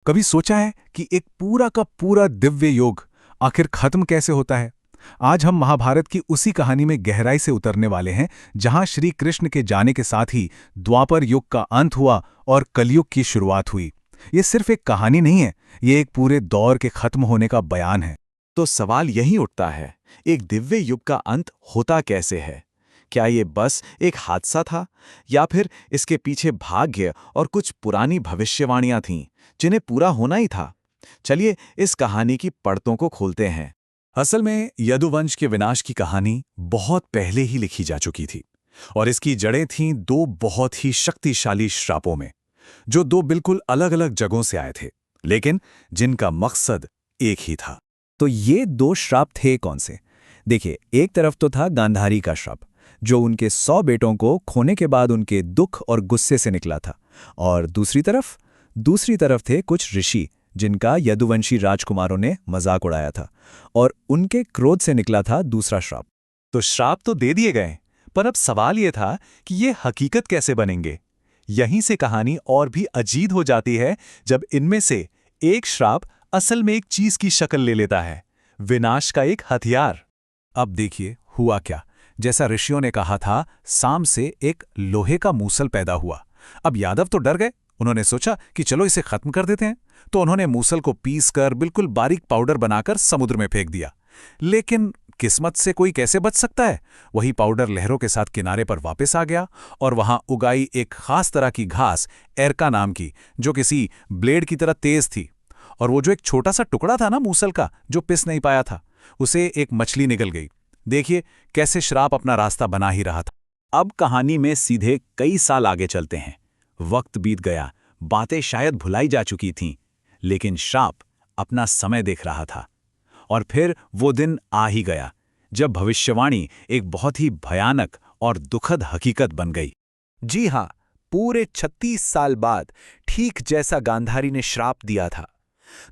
कभी सोचा है कि एक पूरा का पूरा दिव्य योग आखिर खत्म कैसे होता है? आज हम महाभारत की उसी कहानी में गहराई से उतरने वाले हैं, जहां श्री कृष्ण के जाने के साथ ही द्वापर युग का अंत हुआ और कलयुग की शुरुआत हुई। ये सिर्फ एक कहानी नहीं है, ये एक पूरे दौर के खत्म होने का बयान है। तो सवाल यही उठता है, एक दिव्य युग का अंत होता कैसे है? क्या ये बस एक हादसा था, या फिर इसके पीछे भाग्य और कुछ पुरानी भविष्यवाणियां थीं जिन्हें पूरा होना ही था? चलिए इस कहानी की परतों को खोलते हैं। असल में यदुवंश के विनाश की कहानी बहुत पहले ही लिखी जा चुकी थी, और इसकी जड़ें थीं दो बहुत ही शक्तिशाली श्रापों में, जो दो बिल्कुल अलग अलग जगहों से आए थे, लेकिन जिनका मकसद एक ही था। तो ये दो श्राप थे कौन से? देखिए, एक तरफ तो था गांधारी का श्राप, जो उनके 100 बेटों को खोने के बाद उनके दुख और गुस्से से निकला था। और दूसरी तरफ थे कुछ ऋषि, जिनका यदुवंशी राजकुमारों ने मजाक उड़ाया था, और उनके क्रोध से निकला था दूसरा श्राप। तो श्राप तो दे दिए गए, पर अब सवाल ये था कि ये हकीकत कैसे बनेंगे। यहीं से कहानी और भी अजीब हो जाती है, जब इनमें से एक श्राप असल में एक चीज की शक्ल ले लेता है, विनाश का एक हथियार। अब देखिए हुआ क्या। जैसा ऋषियों ने कहा था, साम से एक लोहे का मूसल पैदा हुआ। अब यादव तो डर गए। उन्होंने सोचा कि चलो इसे खत्म कर देते हैं। तो उन्होंने मूसल को पीसकर बिल्कुल बारीक पाउडर बनाकर समुद्र में फेंक दिया। लेकिन किस्मत से कोई कैसे बच सकता है? वही पाउडर लहरों के साथ किनारे पर वापस आ गया, और वहां उगाई एक खास तरह की घास, एरका नाम की, जो किसी ब्लेड की तरह तेज थी। और वो जो एक छोटा सा टुकड़ा था ना मूसल का, जो पिस नहीं पाया था, उसे एक मछली निगल गई। देखिए कैसे श्राप अपना रास्ता बना ही रहा था। अब कहानी में सीधे कई साल आगे चलते हैं। वक्त बीत गया, बातें शायद भुलाई जा चुकी थीं, लेकिन श्राप अपना समय देख रहा था। और फिर वो दिन आ ही गया, जब भविष्यवाणी एक बहुत ही भयानक और दुखद हकीकत बन गई। जी हां, पूरे 36 साल बाद, ठीक जैसा गांधारी ने श्राप दिया था,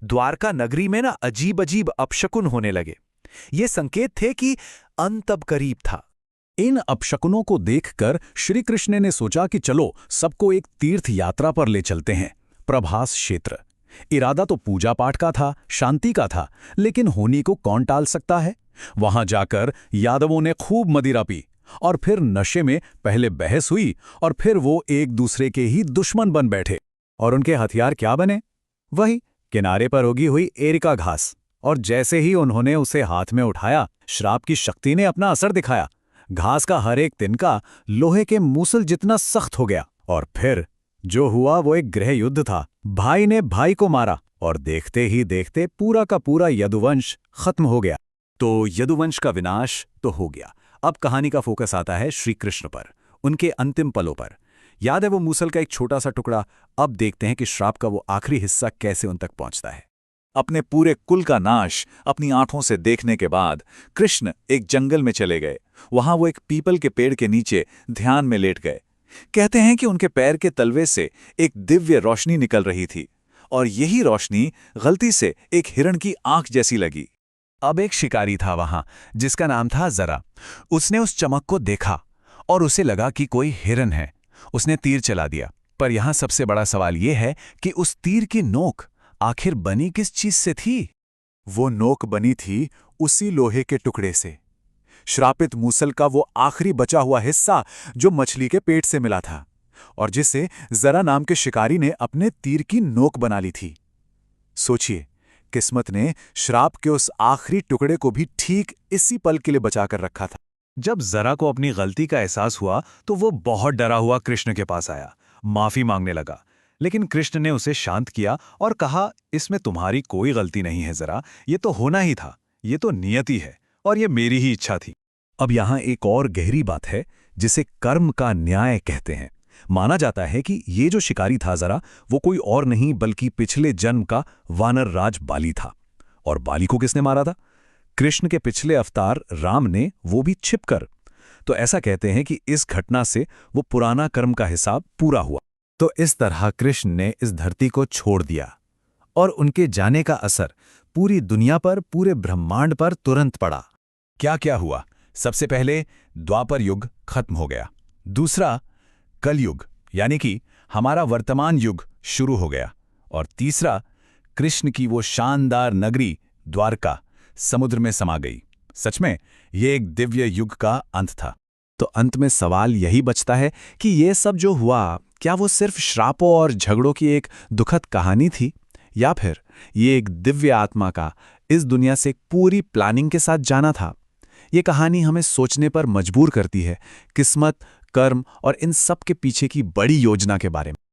द्वारका नगरी में ना अजीब अजीब अपशकुन होने लगे। ये संकेत थे कि अंत अब करीब था। इन अपशकुनों को देखकर श्री कृष्ण ने सोचा कि चलो सबको एक तीर्थ यात्रा पर ले चलते हैं, प्रभास क्षेत्र। इरादा तो पूजा पाठ का था, शांति का था, लेकिन होनी को कौन टाल सकता है। वहां जाकर यादवों ने खूब मदिरा पी, और फिर नशे में पहले बहस हुई, और फिर वो एक दूसरे के ही दुश्मन बन बैठे। और उनके हथियार क्या बने? वही किनारे पर उगी हुई एरिका घास। और जैसे ही उन्होंने उसे हाथ में उठाया, श्राप की शक्ति ने अपना असर दिखाया। घास का हर एक तिनका लोहे के मूसल जितना सख्त हो गया। और फिर जो हुआ वो एक गृह युद्ध था। भाई ने भाई को मारा, और देखते ही देखते पूरा का पूरा यदुवंश खत्म हो गया। तो यदुवंश का विनाश तो हो गया। अब कहानी का फोकस आता है श्री कृष्ण पर, उनके अंतिम पलों पर। याद है वो मूसल का एक छोटा सा टुकड़ा? अब देखते हैं कि श्राप का वो आखिरी हिस्सा कैसे उन तक पहुंचता है। अपने पूरे कुल का नाश अपनी आंखों से देखने के बाद कृष्ण एक जंगल में चले गए। वहां वो एक पीपल के पेड़ के नीचे ध्यान में लेट गए। कहते हैं कि उनके पैर के तलवे से एक दिव्य रोशनी निकल रही थी, और यही रोशनी गलती से एक हिरण की आंख जैसी लगी। अब एक शिकारी था वहां, जिसका नाम था जरा। उसने उस चमक को देखा, और उसे लगा कि कोई हिरन है। उसने तीर चला दिया। पर यहां सबसे बड़ा सवाल यह है कि उस तीर की नोक आखिर बनी किस चीज से थी? वो नोक बनी थी उसी लोहे के टुकड़े से, श्रापित मूसल का वो आखिरी बचा हुआ हिस्सा जो मछली के पेट से मिला था, और जिसे जरा नाम के शिकारी ने अपने तीर की नोक बना ली थी। सोचिए, किस्मत ने श्राप के उस आखिरी टुकड़े को भी ठीक इसी पल के लिए बचाकर रखा था। जब जरा को अपनी गलती का एहसास हुआ, तो वो बहुत डरा हुआ कृष्ण के पास आया, माफी मांगने लगा। लेकिन कृष्ण ने उसे शांत किया और कहा, इसमें तुम्हारी कोई गलती नहीं है जरा, ये तो होना ही था, ये तो नियति है, और ये मेरी ही इच्छा थी। अब यहां एक और गहरी बात है, जिसे कर्म का न्याय कहते हैं। माना जाता है कि ये जो शिकारी था जरा, वो कोई और नहीं बल्कि पिछले जन्म का वानर राज बाली था। और बाली को किसने मारा था? कृष्ण के पिछले अवतार राम ने, वो भी छिपकर। तो ऐसा कहते हैं कि इस घटना से वो पुराना कर्म का हिसाब पूरा हुआ। तो इस तरह कृष्ण ने इस धरती को छोड़ दिया, और उनके जाने का असर पूरी दुनिया पर, पूरे ब्रह्मांड पर तुरंत पड़ा। क्या क्या हुआ? सबसे पहले द्वापर युग खत्म हो गया। दूसरा कलयुग, यानी कि हमारा वर्तमान युग शुरू हो गया। और तीसरा कृष्ण की वो शानदार नगरी द्वारका समुद्र में समा गई। सच में ये एक दिव्य युग का अंत था। तो अंत में सवाल यही बचता है कि ये सब जो हुआ, क्या वो सिर्फ श्रापों और झगड़ों की एक दुखद कहानी थी, या फिर ये एक दिव्य आत्मा का इस दुनिया से पूरी प्लानिंग के साथ जाना था? ये कहानी हमें सोचने पर मजबूर करती है, किस्मत, कर्म और इन सब के पीछे की बड़ी योजना के बारे में।